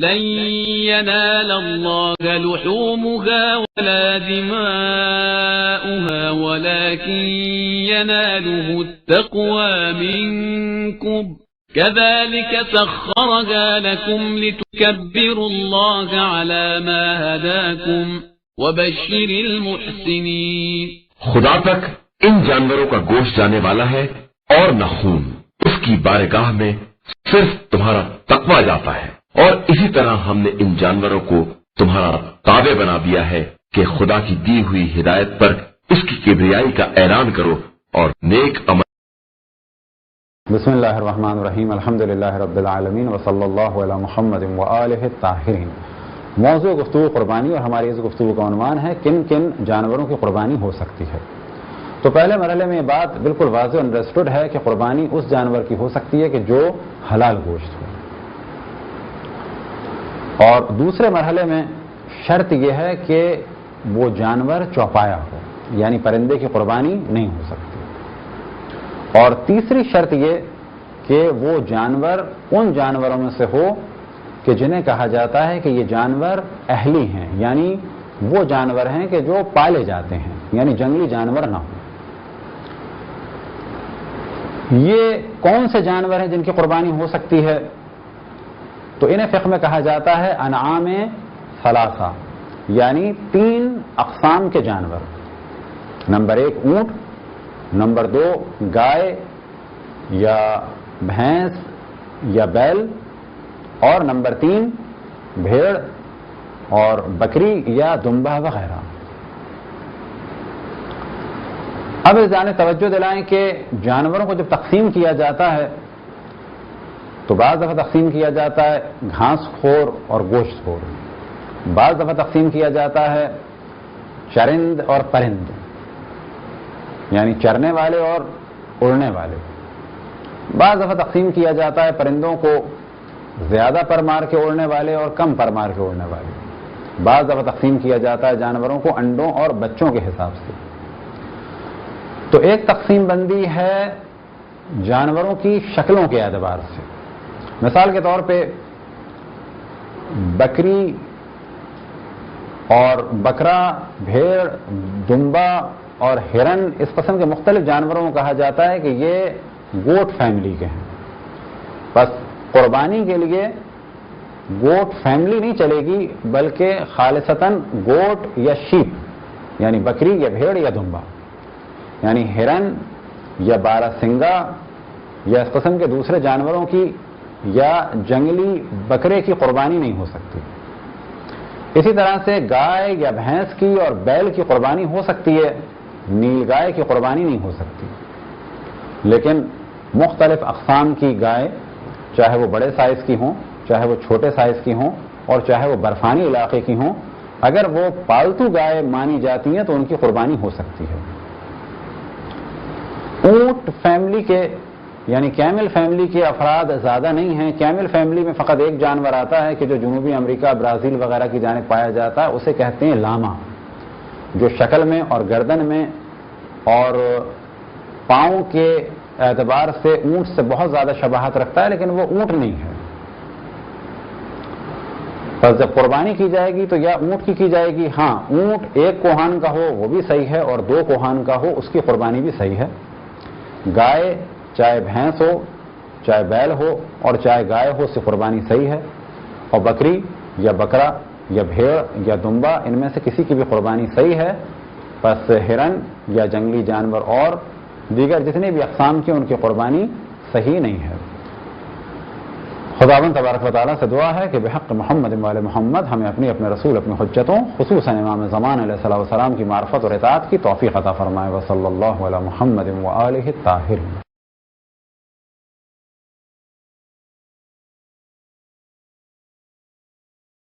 لن ينال الله لحومها ولا دماؤها ولكن يناله التقوى منكم كذلك سخرها لكم لتكبروا الله على ما هداكم وبشر المحسنين. خدا تک ان جانوروں کا گوشت جانے والا ہے اور نہ خون. اس کی بارگاہ میں صرف تمہارا تقوی جاتا ہے. اور اسی طرح ہم نے ان جانوروں کو تمہارا تابع بنا دیا ہے کہ خدا کی دی ہوئی ہدایت پر اس کی کبریائی کا اعلان کرو اور نیک عمل. بسم اللہ الرحمن الرحیم. الحمدللہ رب العالمین وصلی اللہ علی محمد وآلہ الطاہرین. موضوع گفتگو قربانی اور ہماری اس گفتگو کا عنوان ہے کن کن جانوروں کی قربانی ہو سکتی ہے. تو پہلے مرحلے میں یہ بات بالکل واضح انڈرسٹوڈ ہے کہ قربانی اس جانور کی ہو سکتی ہے کہ جو حلال گوشت ہو. اور دوسرے مرحلے میں شرط یہ ہے کہ وہ جانور چوپایا ہو، یعنی پرندے کی قربانی نہیں ہو سکتی. اور تیسری شرط یہ کہ وہ جانور ان جانوروں میں سے ہو کہ جنہیں کہا جاتا ہے کہ یہ جانور اہلی ہیں، یعنی وہ جانور ہیں کہ جو پالے جاتے ہیں، یعنی جنگلی جانور نہ ہو. یہ کون سے جانور ہیں جن کی قربانی ہو سکتی ہے؟ تو انہیں فقہ میں کہا جاتا ہے انعام ثلاثہ، یعنی 3 اقسام کے جانور. نمبر 1 اونٹ، نمبر 2 گائے یا بھینس یا بیل، اور نمبر 3 بھیڑ اور بکری یا دمبا وغیرہ. اب اس جانب توجہ دلائیں کہ جانوروں کو جب تقسیم کیا جاتا ہے تو بعض دفعہ تقسیم کیا جاتا ہے گھاس خور اور گوشت خور، بعض دفعہ تقسیم کیا جاتا ہے چرند اور پرند، یعنی چرنے والے اور اڑنے والے. بعض دفعہ تقسیم کیا جاتا ہے پرندوں کو زیادہ پر مار کے اڑنے والے اور کم پر مار کے اڑنے والے. بعض دفعہ تقسیم کیا جاتا ہے جانوروں کو انڈوں اور بچوں کے حساب سے. تو ایک تقسیم بندی ہے جانوروں کی شکلوں کے اعتبار سے. مثال کے طور پہ بکری اور بکرا، بھیڑ، دمبا اور ہرن، اس قسم کے مختلف جانوروں کو کہا جاتا ہے کہ یہ گوٹ فیملی کے ہیں. بس قربانی کے لیے گوٹ فیملی نہیں چلے گی بلکہ خالصتاً گوٹ یا شیپ، یعنی بکری یا بھیڑ یا دمبا، یعنی ہرن یا بارہ سنگا یا اس قسم کے دوسرے جانوروں کی یا جنگلی بکرے کی قربانی نہیں ہو سکتی. اسی طرح سے گائے یا بھینس کی اور بیل کی قربانی ہو سکتی ہے، نیل گائے کی قربانی نہیں ہو سکتی. لیکن مختلف اقسام کی گائے، چاہے وہ بڑے سائز کی ہوں، چاہے وہ چھوٹے سائز کی ہوں، اور چاہے وہ برفانی علاقے کی ہوں، اگر وہ پالتو گائے مانی جاتی ہیں تو ان کی قربانی ہو سکتی ہے. اونٹ فیملی کے یعنی کیمل فیملی کے افراد زیادہ نہیں ہیں. کیمل فیملی میں فقط ایک جانور آتا ہے کہ جو جنوبی امریکہ، برازیل وغیرہ کی جانب پایا جاتا ہے، اسے کہتے ہیں لاما، جو شکل میں اور گردن میں اور پاؤں کے اعتبار سے اونٹ سے بہت زیادہ شباہت رکھتا ہے، لیکن وہ اونٹ نہیں ہے. بس جب قربانی کی جائے گی تو یا اونٹ کی جائے گی. ہاں، اونٹ 1 کوہان کا ہو وہ بھی صحیح ہے اور 2 کوہان کا ہو اس کی قربانی بھی صحیح ہے. گائے چاہے بھینس ہو، چاہے بیل ہو اور چاہے گائے ہو، اس کی قربانی صحیح ہے. اور بکری یا بکرا یا بھیڑ یا دمبا، ان میں سے کسی کی بھی قربانی صحیح ہے. بس ہرن یا جنگلی جانور اور دیگر جتنے بھی اقسام کی ان کی قربانی صحیح نہیں ہے. خداوند تبارک و تعالیٰ سے دعا ہے کہ بحق محمد وآل محمد ہمیں اپنے رسول، اپنی حجتوں، خصوصاً امام زمان علیہ السلام کی معرفت اور اطاعت کی توفیق عطا فرمائے. وصلی اللہ علی محمد وآلہ الطاہرین.